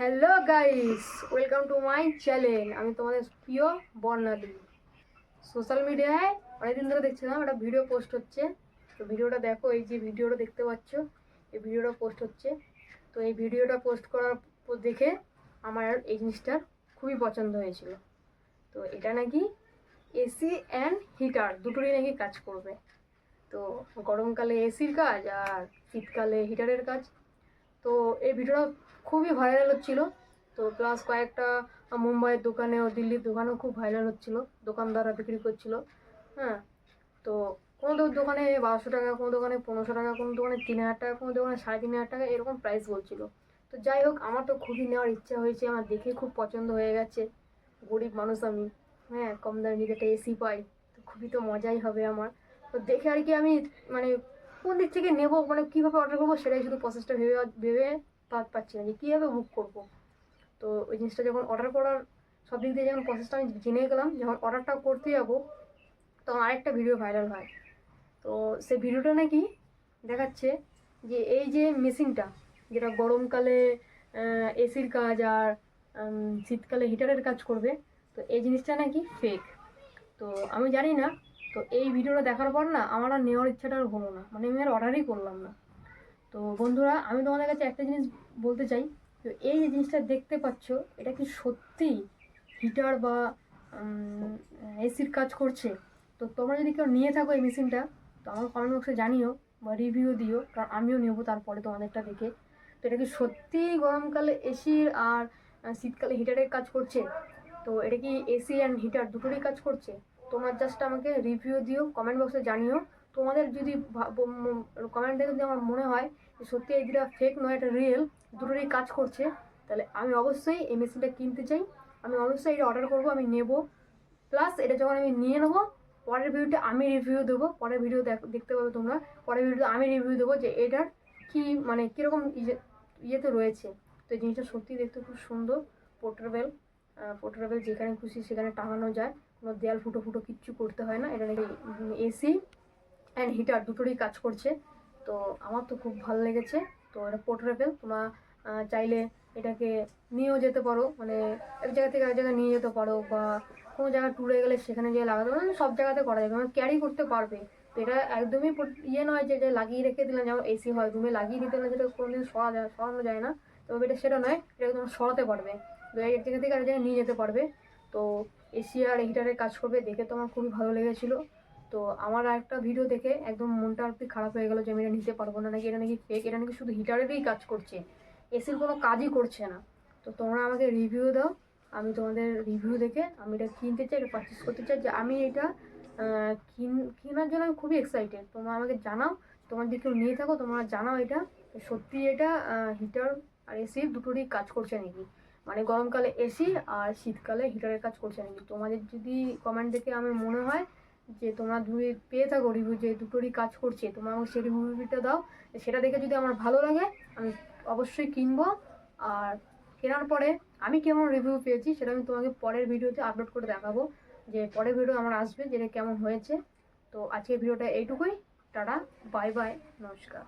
Hello guys, welcome to my channel. আমি তোমাদের প্রিয় বর্ণালী। সোশ্যাল মিডিয়ায় অনেকদিন ধরে দেখছিলাম একটা ভিডিও পোস্ট হচ্ছে। তো ভিডিওটা দেখো, এই যে ভিডিওটা দেখতে পাচ্ছ, এই ভিডিওটা পোস্ট হচ্ছে। তো এই ভিডিওটা পোস্ট করার পর দেখে আমার এই জিনিসটা খুবই পছন্দ হয়েছিল। তো এটা নাকি এসি অ্যান্ড হিটার দুটোরই নাকি কাজ করবে। তো গরমকালে এসির কাজ আর শীতকালে হিটারের কাজ। তো এই ভিডিওটা খুবই ভাইরাল হচ্ছিল। তো প্লাস কয়েকটা মুম্বাইয়ের দোকানে ও দিল্লির দোকানেও খুব ভাইরাল হচ্ছিল, দোকানদাররা বিক্রি করছিল। হ্যাঁ, তো কোনো দোকানে 1200 টাকা, কোনো দোকানে 1500 টাকা, কোনো দোকানে 3000 টাকা, কোনো দোকানে 3500 টাকা, এরকম প্রাইস বলছিল। তো যাই হোক, আমার তো খুবই নেওয়ার ইচ্ছা হয়েছে, আমার দেখে খুব পছন্দ হয়ে গেছে। গরিব মানুষ আমি, হ্যাঁ, কম দামে যদি একটা এসি পাই তো খুবই তো মজাই হবে আমার। তো দেখে আর কি আমি মানে কোন দিক থেকে নেবো, মানে কীভাবে অর্ডার করবো সেটাই শুধু প্রসেসটা ভেবে ভেবে পাচ্ছি না যে কীভাবে বুক করবো। তো ওই জিনিসটা যখন অর্ডার করার সব দিক দিয়ে যখন প্রসেসটা আমি জেনে গেলাম, যখন অর্ডারটা করতে যাবো তখন আরেকটা ভিডিও ভাইরাল হয়। তো সেই ভিডিওটা নাকি দেখাচ্ছে যে এই যে মেশিনটা, যেটা গরমকালে এসির কাজ আর শীতকালে হিটারের কাজ করবে, তো এই জিনিসটা নাকি ফেক। তো আমি জানি না। তো এই ভিডিওটা দেখার পর না আমার আর নেওয়ার ইচ্ছাটা আর হলো না, মানে আমি আর অর্ডারই করলাম না। তো বন্ধুরা, আমি তোমাদের কাছে একটা জিনিস বলতে চাই, তো এই যে জিনিসটা দেখতে পাচ্ছ, এটা কি সত্যি হিটার বা এসির কাজ করছে? তো তোমরা যদি কেউ নিয়ে থাকো এই মেশিনটা, তো আমার কমেন্ট বক্সে জানিও বা রিভিউ দিও, কারণ আমিও নেবো তারপরে তোমাদেরটা দেখে। তো এটা কি সত্যি গরমকালে এসির আর শীতকালে হিটারের কাজ করছে? তো এটা কি এসি অ্যান্ড হিটার দুটোরই কাজ করছে? তোমরা জাস্ট আমাকে রিভিউ দিও, কমেন্ট বক্সে জানিও। তোমাদের যদি কমেন্ট দেখে যদি আমার মনে হয় যে সত্যি এই দুটো ফেক নয়, এটা রিয়েল, দুটোরই কাজ করছে, তাহলে আমি অবশ্যই এই মেশিনটা কিনতে চাই। আমি অবশ্যই এটা অর্ডার করবো, আমি নেবো। প্লাস এটা যখন আমি নিয়ে নেবো, পরের ভিডিওতে আমি রিভিউ দেবো, পরের ভিডিও দেখতে পাবে তোমরা। পরের ভিডিওতে আমি রিভিউ দেবো যে এটার কি মানে কীরকম ইয়েতে রয়েছে। তো এই জিনিসটা সত্যি দেখতে খুব সুন্দর। পোর্টেবল, পোর্টেবল, যেখানে খুশি সেখানে টাঙানো যায়, কোনো দেয়াল ফুটো ফুটো কিচ্ছু করতে হয় না। এটা নাকি এসি অ্যান্ড হিটার দুটোরই কাজ করছে। তো আমার তো খুব ভালো লেগেছে। তো এটা পোর্টেবল, তোমরা চাইলে এটাকে নিয়েও যেতে পারো, মানে এক জায়গা থেকে এক জায়গায় নিয়ে যেতে পারো, বা কোনো জায়গায় ট্যুরে গেলে সেখানে গিয়ে লাগাতে পারো, মানে সব জায়গাতে করা যাবে, মানে ক্যারি করতে পারবে। তো এটা একদমই ইয়ে নয় যে লাগিয়ে রেখে দিলাম, যেমন এসি হয় রুমে লাগিয়ে দিতে না, যেটা কোনোদিন সরানো যায় না। তো এটা সেটা নয়, এটা তোমরা সরাতে পারবে, তো এক জায়গা থেকে আরেক জায়গায় নিয়ে যেতে পারবে। তো এসি আর হিটারের কাজ করবে দেখে তো আমার খুবই ভালো লেগেছিলো। তো আমার আরেকটা ভিডিও দেখে একদম মনটা আর কি খারাপ হয়ে গেলো যে আমি এটা নিতে পারবো না, নাকি এটা নাকি ফেক, এটা নাকি শুধু হিটারেরই কাজ করছে, এসির কোনো কাজই করছে না। তো তোমরা আমাকে রিভিউ দাও, আমি তোমাদের রিভিউ দেখে আমি এটা কিনতে চাই, এটা পারচেস করতে চাই। যে আমি এটা কেনার জন্য আমি খুবই এক্সাইটেড। তোমরা আমাকে জানাও, তোমার যদি কেউ নিয়ে থাকো তোমরা জানাও এটা সত্যি এটা হিটার আর এসি দুটোরই কাজ করছে নাকি, মানে গরমকালে এসি আর শীতকালে হিটারের কাজ করছে নাকি। তোমাদের যদি কমেন্ট দেখে আমার মনে হয় যে তোমরা দুই পেয়ে থাকো রিভিউ যে দুটোরই কাজ করছে, তোমরা আমাকে সেই রিভিউটা দাও। সেটা দেখে যদি আমার ভালো লাগে আমি অবশ্যই কিনবো। আর কেনার পরে আমি কেমন রিভিউ পেয়েছি সেটা আমি তোমাকে পরের ভিডিওতে আপলোড করে দেখাবো, যে পরের ভিডিও আমার আসবে যেটা কেমন হয়েছে। তো আজকের ভিডিওটা এইটুকুই। টাটা, বাই বাই, নমস্কার।